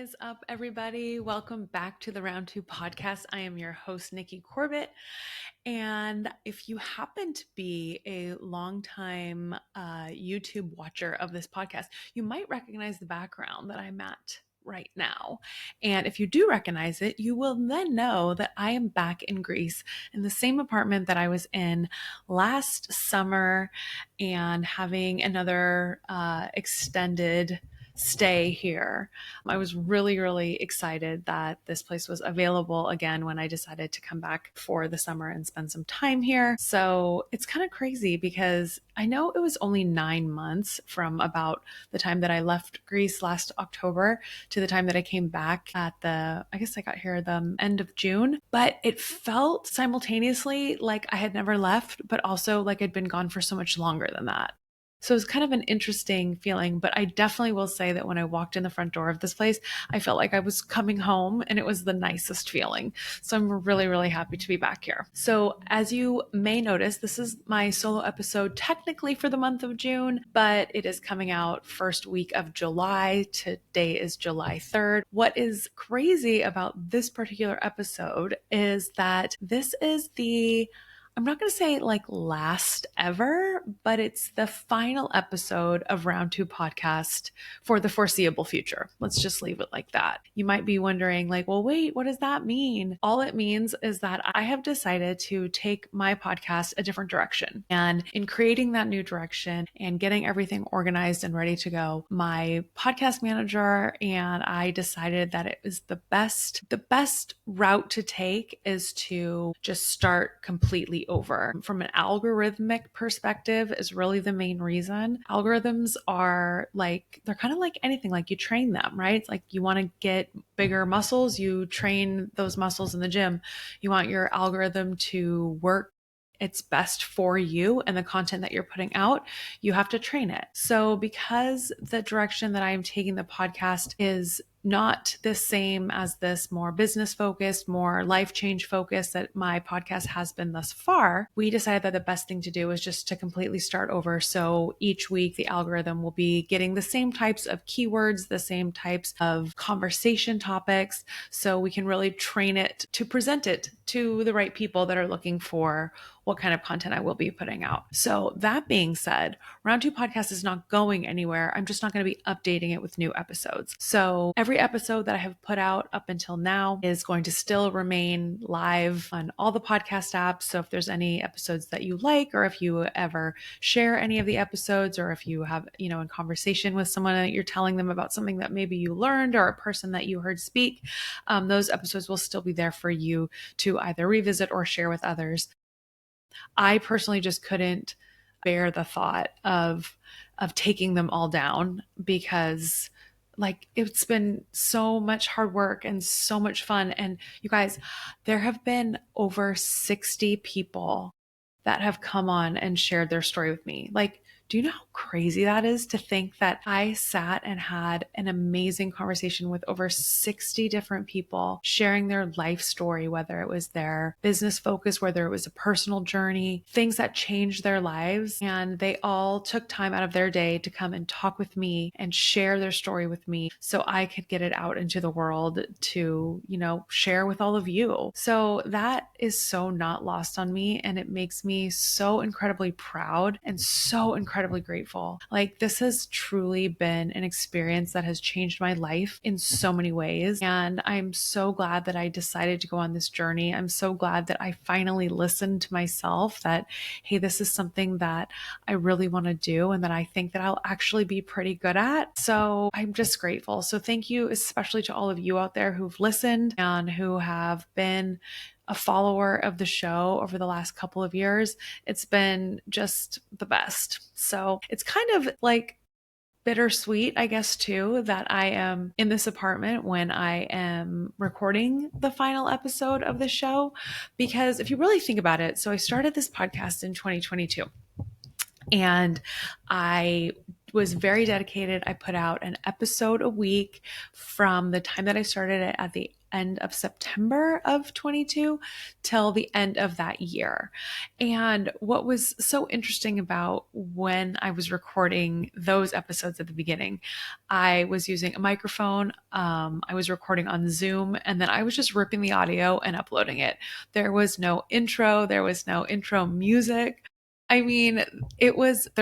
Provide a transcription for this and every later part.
is up, everybody? Welcome back to the Round 2 podcast. I am your host, Nikki Corbett. And if you happen to be a longtime YouTube watcher of this podcast, you might recognize the background that I'm at right now. And if you do recognize it, you will then know that I am back in Greece in the same apartment that I was in last summer and having another extended stay here. I was really excited that this place was available again when I decided to come back for the summer and spend some time here. So it's kind of crazy because I know it was only 9 months from about the time that I left Greece last October to the time that I came back I guess I got here the end of June, but it felt simultaneously like I had never left, but also like I'd been gone for so much longer than that. So it was kind of an interesting feeling, but I definitely will say that when I walked in the front door of this place, I felt like I was coming home and it was the nicest feeling. So I'm really happy to be back here. So as you may notice, this is my solo episode technically for the month of June, but it is coming out first week of July. Today is July 3rd. What is crazy about this particular episode is that this is I'm not going to say like last ever, but it's the final episode of Round 2 podcast for the foreseeable future. Let's just leave it like that. You might be wondering like, well, wait, what does that mean? All it means is that I have decided to take my podcast a different direction. And in creating that new direction and getting everything organized and ready to go, my podcast manager and I decided that it was the best route to take is to just start completely over. From an algorithmic perspective is really the main reason. Algorithms are like, they're kind of like anything, like you train them, right? It's like you want to get bigger muscles, you train those muscles in the gym. You want your algorithm to work its best for you and the content that you're putting out, you have to train it. So because the direction that I am taking the podcast is not the same as this more business focused, more life change focused that my podcast has been thus far, we decided that the best thing to do is just to completely start over. So each week the algorithm will be getting the same types of keywords, the same types of conversation topics, so we can really train it to present it to the right people that are looking for what kind of content I will be putting out. So that being said, Round 2 podcast is not going anywhere. I'm just not going to be updating it with new episodes. So every episode that I have put out up until now is going to still remain live on all the podcast apps. So if there's any episodes that you like, or if you ever share any of the episodes, or if you have, in conversation with someone that you're telling them about something that maybe you learned or a person that you heard speak, those episodes will still be there for you to either revisit or share with others. I personally just couldn't bear the thought of taking them all down because like it's been so much hard work and so much fun. And you guys, there have been over 60 people that have come on and shared their story with me. Like, do you know how crazy that is to think that I sat and had an amazing conversation with over 60 different people sharing their life story, whether it was their business focus, whether it was a personal journey, things that changed their lives. And they all took time out of their day to come and talk with me and share their story with me so I could get it out into the world to, share with all of you. So that is so not lost on me. And it makes me so incredibly proud and so incredibly grateful. Like, this has truly been an experience that has changed my life in so many ways. And I'm so glad that I decided to go on this journey. I'm so glad that I finally listened to myself that, hey, this is something that I really want to do and that I think that I'll actually be pretty good at. So I'm just grateful. So thank you, especially to all of you out there who've listened and who have been a follower of the show over the last couple of years. It's been just the best. So it's kind of like bittersweet, I guess, too, that I am in this apartment when I am recording the final episode of the show. Because if you really think about it, so I started this podcast in 2022 and I was very dedicated. I put out an episode a week from the time that I started it at the end of September of 22 till the end of that year. And what was so interesting about when I was recording those episodes at the beginning, I was using a microphone, I was recording on Zoom, and then I was just ripping the audio and uploading it. There was no intro, there was no intro music. I mean, there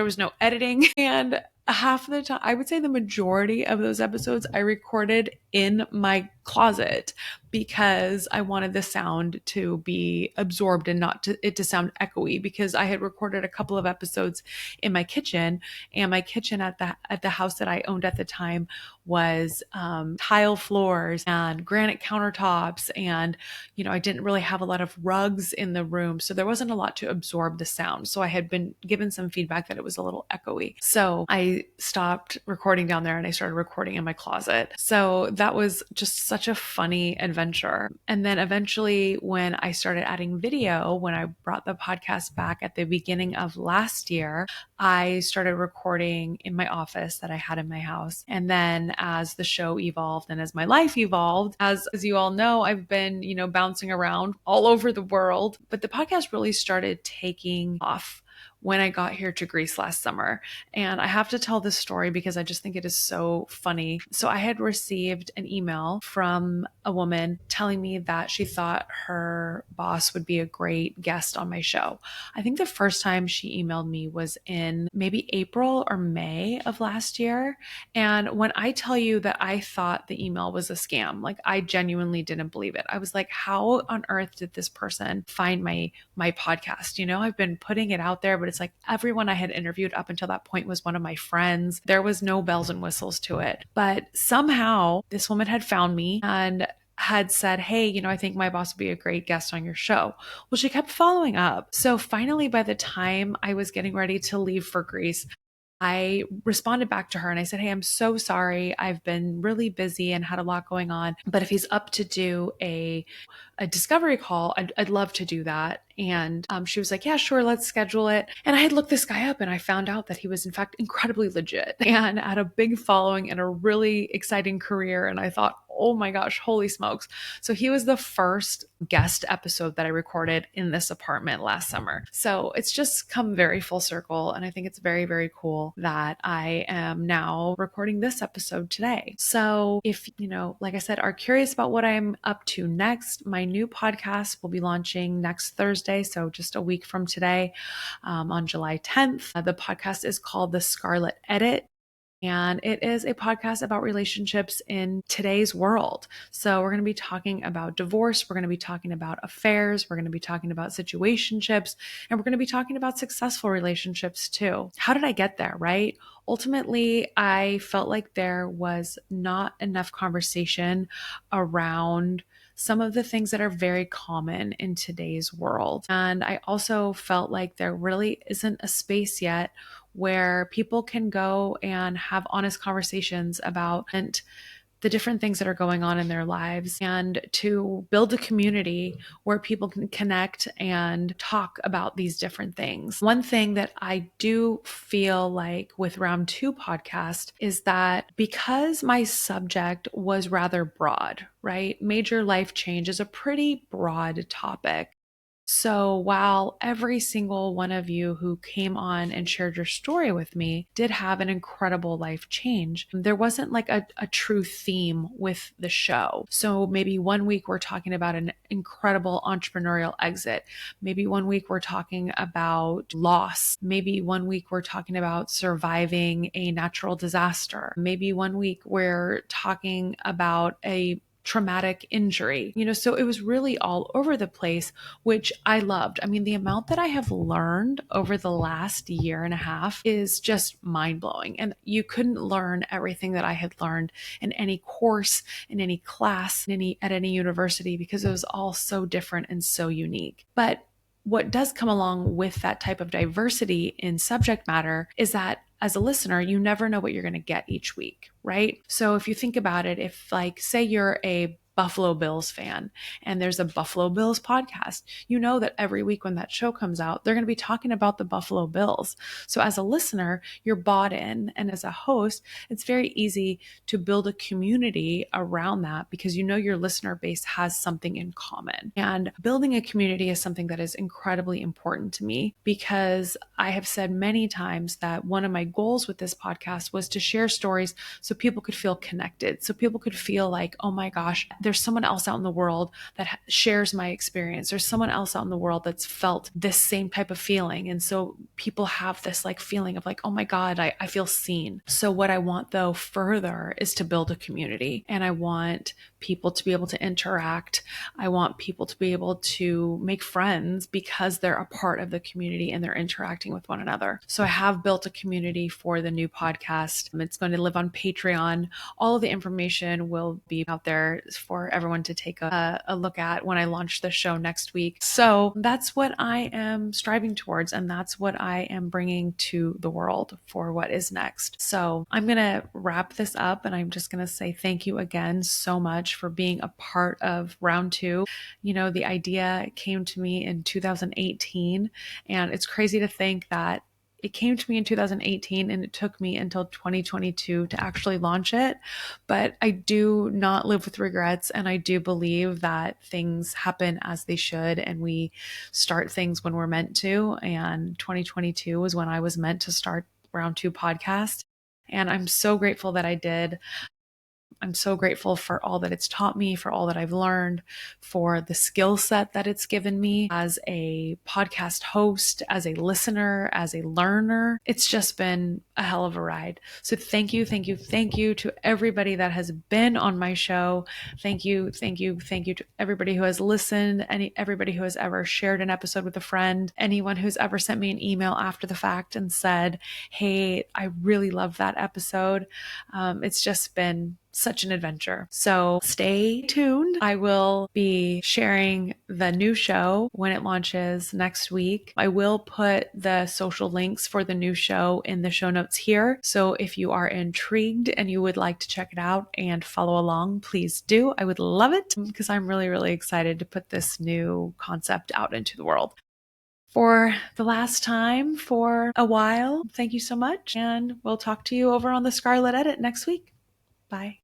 was no editing. And half of the time, I would say the majority of those episodes I recorded in my closet because I wanted the sound to be absorbed and not it to sound echoey, because I had recorded a couple of episodes in my kitchen, and my kitchen at the house that I owned at the time was tile floors and granite countertops, and I didn't really have a lot of rugs in the room, so there wasn't a lot to absorb the sound. So I had been given some feedback that it was a little echoey. So I stopped recording down there and I started recording in my closet. So that was just such a funny adventure. And then eventually, when I started adding video, when I brought the podcast back at the beginning of last year, I started recording in my office that I had in my house. And then as the show evolved and as my life evolved, as you all know, I've been, bouncing around all over the world, but the podcast really started taking off when I got here to Greece last summer. And I have to tell this story because I just think it is so funny. So I had received an email from a woman telling me that she thought her boss would be a great guest on my show. I think the first time she emailed me was in maybe April or May of last year. And when I tell you that I thought the email was a scam, like I genuinely didn't believe it. I was like, how on earth did this person find my podcast? I've been putting it out there, but it's like everyone I had interviewed up until that point was one of my friends. There was no bells and whistles to it. But somehow this woman had found me and had said, hey, I think my boss would be a great guest on your show. Well, she kept following up. So finally, by the time I was getting ready to leave for Greece, I responded back to her and I said, hey, I'm so sorry. I've been really busy and had a lot going on, but if he's up to do a discovery call, I'd love to do that. And she was like, yeah, sure, let's schedule it. And I had looked this guy up and I found out that he was in fact incredibly legit and had a big following and a really exciting career. And I thought, oh my gosh, holy smokes. So he was the first guest episode that I recorded in this apartment last summer. So it's just come very full circle. And I think it's very, very cool that I am now recording this episode today. So if, like I said, are curious about what I'm up to next, my new podcast will be launching next Thursday. So just a week from today, on July 10th. The podcast is called The Scarlet Edit. And it is a podcast about relationships in today's world. So we're going to be talking about divorce. We're going to be talking about affairs. We're going to be talking about situationships. And we're going to be talking about successful relationships too. How did I get there, right? Ultimately, I felt like there was not enough conversation around some of the things that are very common in today's world. And I also felt like there really isn't a space yet where people can go and have honest conversations about the different things that are going on in their lives, and to build a community where people can connect and talk about these different things. One thing that I do feel like with Round 2 podcast is that because my subject was rather broad, right? Major life change is a pretty broad topic. So while every single one of you who came on and shared your story with me did have an incredible life change, there wasn't like a true theme with the show. So maybe one week we're talking about an incredible entrepreneurial exit. Maybe one week we're talking about loss. Maybe one week we're talking about surviving a natural disaster. Maybe one week we're talking about a traumatic injury, so it was really all over the place, which I loved. I mean, the amount that I have learned over the last year and a half is just mind blowing. And you couldn't learn everything that I had learned in any course, in any class, at any university, because it was all so different and so unique. But what does come along with that type of diversity in subject matter is that as a listener, you never know what you're going to get each week, right? So if you think about it, if like, say you're a Buffalo Bills fan and there's a Buffalo Bills podcast, you know that every week when that show comes out, they're going to be talking about the Buffalo Bills. So as a listener, you're bought in. And as a host, it's very easy to build a community around that because you know your listener base has something in common. And building a community is something that is incredibly important to me because I have said many times that one of my goals with this podcast was to share stories so people could feel connected, so people could feel like, oh my gosh, there's someone else out in the world that shares my experience. There's someone else out in the world that's felt this same type of feeling. And so people have this like feeling of like, oh my God, I feel seen. So what I want though further is to build a community, and I want people to be able to interact. I want people to be able to make friends because they're a part of the community and they're interacting with one another. So I have built a community for the new podcast. It's going to live on Patreon. All of the information will be out there for everyone to take a look at when I launch the show next week. So that's what I am striving towards, and that's what I am bringing to the world for what is next. So I'm going to wrap this up, and I'm just going to say thank you again so much for being a part of round two. You know, the idea came to me in 2018, and it's crazy to think that it came to me in 2018 and it took me until 2022 to actually launch it. But I do not live with regrets. And I do believe that things happen as they should. And we start things when we're meant to. And 2022 was when I was meant to start round two podcast. And I'm so grateful that I did. I'm so grateful for all that it's taught me, for all that I've learned, for the skill set that it's given me as a podcast host, as a listener, as a learner. It's just been a hell of a ride. So thank you, thank you, thank you to everybody that has been on my show. Thank you, thank you, thank you to everybody who has listened, everybody who has ever shared an episode with a friend, anyone who's ever sent me an email after the fact and said, hey, I really love that episode. It's just been such an adventure. So stay tuned. I will be sharing the new show when it launches next week. I will put the social links for the new show in the show notes here. So if you are intrigued and you would like to check it out and follow along, please do. I would love it because I'm really, really excited to put this new concept out into the world. For the last time for a while, thank you so much. And we'll talk to you over on the Scarlet Edit next week. Bye.